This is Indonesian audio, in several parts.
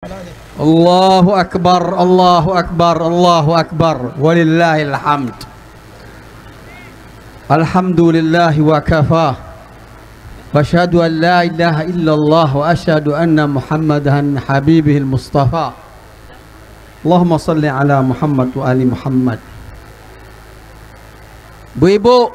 Allahu Akbar, Allahu Akbar, Allahu Akbar, walillahil hamd. Alhamdulillahi wa kafah, wa asyhadu an la ilaha illallah wa asyhadu anna Muhammadan habibihil mustafa. Allahumma salli ala Muhammad wa ali Muhammad. Ibu-ibu,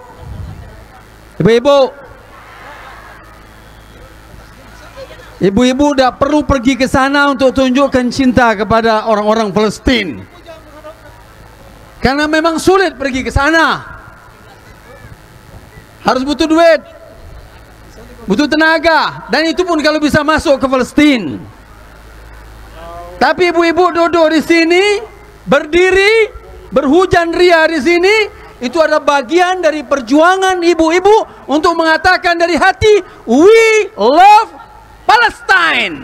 ibu-ibu tidak perlu pergi ke sana untuk tunjukkan cinta kepada orang-orang Palestina, karena memang sulit pergi ke sana. Harus butuh duit, butuh tenaga, dan itu pun kalau bisa masuk ke Palestina. Tapi ibu-ibu duduk di sini, berdiri, berhujan ria di sini, itu adalah bagian dari perjuangan ibu-ibu untuk mengatakan dari hati, we love Palestine.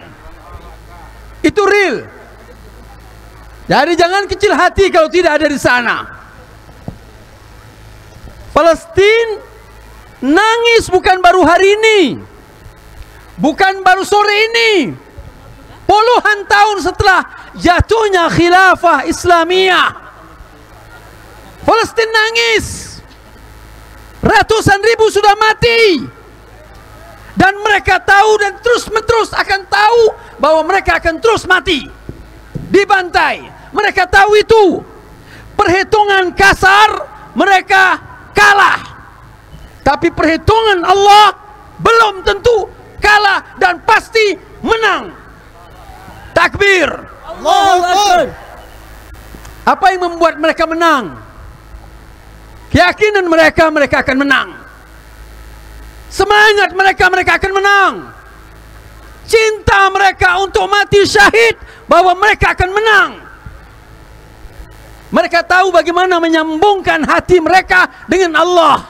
Itu real. Jadi jangan kecil hati kalau tidak ada di sana. Palestina nangis bukan baru hari ini, bukan baru sore ini. Puluhan tahun setelah jatuhnya khilafah Islamiyah, Palestina nangis. Ratusan ribu sudah mati, dan mereka tahu dan terus-menerus akan tahu bahwa mereka akan terus mati, dibantai. Mereka tahu itu. Perhitungan kasar mereka kalah, tapi perhitungan Allah belum tentu kalah dan pasti menang. Takbir, Allahu Akbar. Apa yang membuat mereka menang? Keyakinan mereka akan menang. Semangat mereka akan menang. Cinta mereka untuk mati syahid, bahwa mereka akan menang. Mereka tahu bagaimana menyambungkan hati mereka dengan Allah.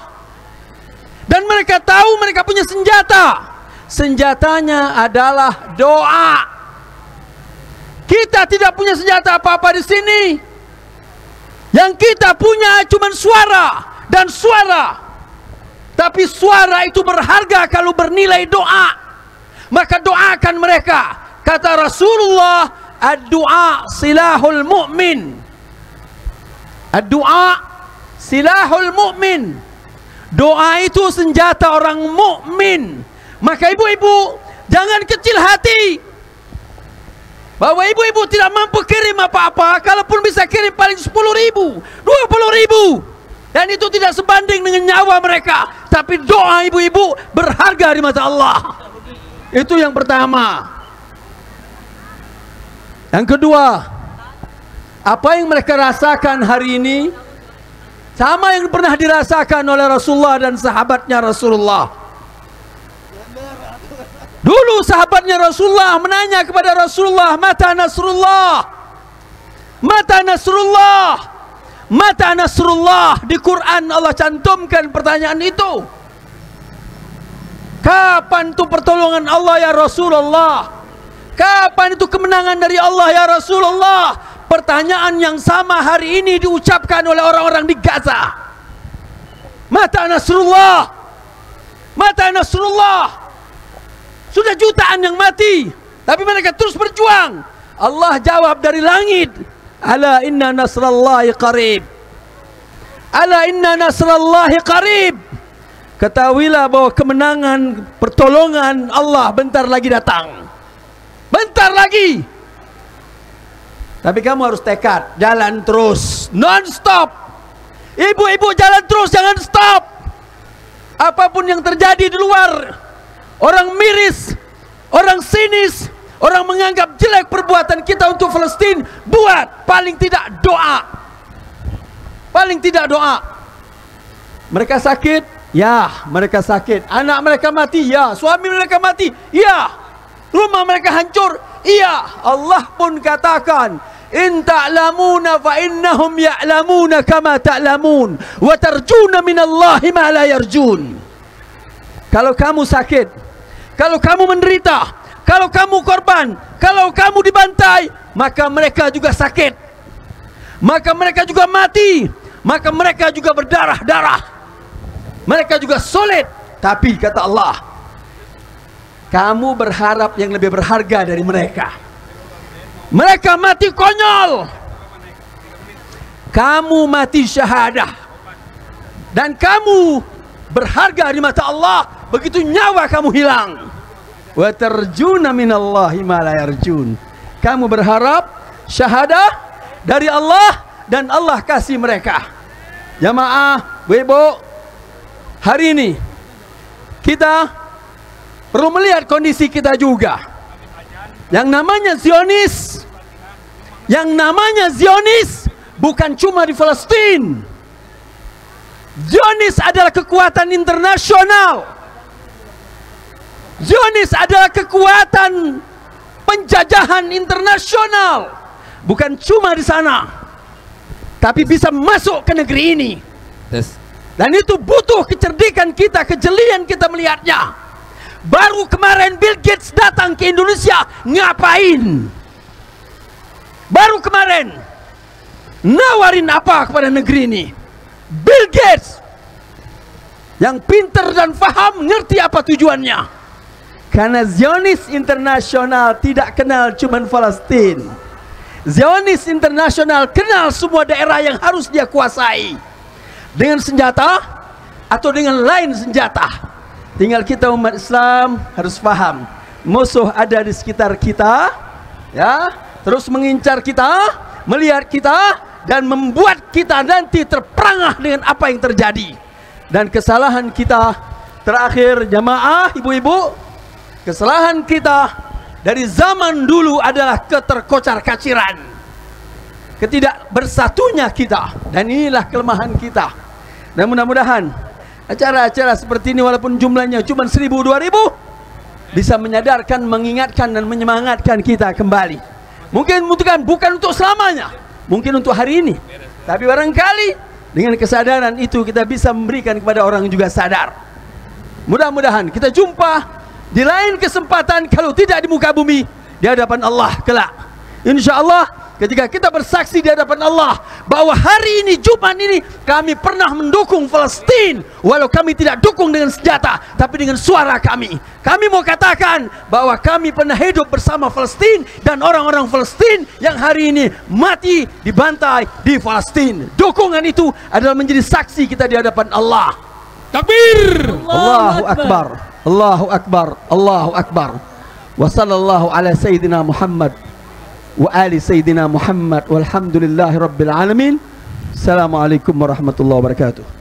Dan mereka tahu mereka punya senjata. Senjatanya adalah doa. Kita tidak punya senjata apa-apa di sini. Yang kita punya cuma suara dan suara. Tapi suara itu berharga kalau bernilai doa. Maka doakan mereka. Kata Rasulullah, ad-du'a silahul mu'min. Ad-du'a silahul mu'min. Doa itu senjata orang mukmin. Maka ibu-ibu jangan kecil hati bahwa ibu-ibu tidak mampu kirim apa-apa. Kalaupun bisa kirim paling 10.000, 20.000, dan itu tidak sebanding dengan nyawa mereka. Tapi doa ibu-ibu berharga di mata Allah. Itu yang pertama. Yang kedua, apa yang mereka rasakan hari ini sama yang pernah dirasakan oleh Rasulullah dan sahabatnya Rasulullah. Dulu sahabatnya Rasulullah menanya kepada Rasulullah, mata Nasrullah? Mata Nasrullah? Mata Nasrullah? Di Quran Allah cantumkan pertanyaan itu. Kapan itu pertolongan Allah ya Rasulullah? Kapan itu kemenangan dari Allah ya Rasulullah? Pertanyaan yang sama hari ini diucapkan oleh orang-orang di Gaza. Mata Nasrullah? Mata Nasrullah? Sudah jutaan yang mati, tapi mereka terus berjuang. Allah jawab dari langit, ala inna nasrallahi qarib. Ala inna nasrallahi qarib. Ketahuilah bahwa kemenangan, pertolongan Allah bentar lagi datang. Bentar lagi. Tapi kamu harus tekad, jalan terus, non-stop. Ibu-ibu jalan terus, jangan stop. Apapun yang terjadi di luar, orang miris, orang sinis, orang menganggap jelek perbuatan kita untuk Palestina, buat paling tidak doa. Paling tidak doa. Mereka sakit, ya mereka sakit. Anak mereka mati, ya. Suami mereka mati, ya. Rumah mereka hancur, iya. Allah pun katakan, in ta'lamuna fa innahum ya'lamuna kama ta'lamun wa tarjuna minallahi ma la yarjun. Kalau kamu sakit, kalau kamu menderita, kalau kamu korban, kalau kamu dibantai, maka mereka juga sakit, maka mereka juga mati, maka mereka juga berdarah-darah, mereka juga sulit. Tapi kata Allah, kamu berharap yang lebih berharga dari mereka. Mereka mati konyol. Kamu mati syahadah. Dan kamu berharga di mata Allah. Begitu nyawa kamu hilang. Wa tarjuna minallahi ma la yarjun. Kamu berharap syahadah dari Allah dan Allah kasih mereka. Jamaah, Bu-ibu, hari ini kita perlu melihat kondisi kita juga. Yang namanya Zionis bukan cuma di Palestina. Zionis adalah kekuatan internasional. Zionis adalah kekuatan penjajahan internasional. Bukan cuma di sana, tapi bisa masuk ke negeri ini. Dan itu butuh kecerdikan kita, kejelian kita melihatnya. Baru kemarin Bill Gates datang ke Indonesia, ngapain? Baru kemarin nawarin apa kepada negeri ini? Bill Gates yang pintar dan faham, ngerti apa tujuannya. Karena Zionis internasional tidak kenal cuman Palestina. Zionis internasional kenal semua daerah yang harus dia kuasai dengan senjata atau dengan lain senjata. Tinggal kita umat Islam harus paham, musuh ada di sekitar kita, ya, terus mengincar kita, melihat kita, dan membuat kita nanti terperangah dengan apa yang terjadi. Dan kesalahan kita terakhir, jamaah, ibu-ibu, kesalahan kita dari zaman dulu adalah keterkocar-kaciran, ketidakbersatunya kita, dan inilah kelemahan kita. Dan mudah-mudahan acara-acara seperti ini walaupun jumlahnya cuma 1000-2000 bisa menyadarkan, mengingatkan, dan menyemangatkan kita kembali. Mungkin bukan untuk selamanya, mungkin untuk hari ini, tapi barangkali dengan kesadaran itu kita bisa memberikan kepada orang yang juga sadar. Mudah-mudahan kita jumpa di lain kesempatan, kalau tidak di muka bumi, di hadapan Allah kelak. Insya Allah ketika kita bersaksi di hadapan Allah bahwa hari ini, Jumat ini, kami pernah mendukung Palestina, walau kami tidak dukung dengan senjata, tapi dengan suara kami. Kami mau katakan bahwa kami pernah hidup bersama Palestina dan orang-orang Palestina yang hari ini mati dibantai di Palestina. Dukungan itu adalah menjadi saksi kita di hadapan Allah. Takbir! Allahu Akbar. Allahu Akbar, Allahu Akbar. Wa sallallahu ala sayyidina Muhammad wa ali sayyidina Muhammad walhamdulillahi rabbil alamin. Assalamualaikum warahmatullahi wabarakatuh.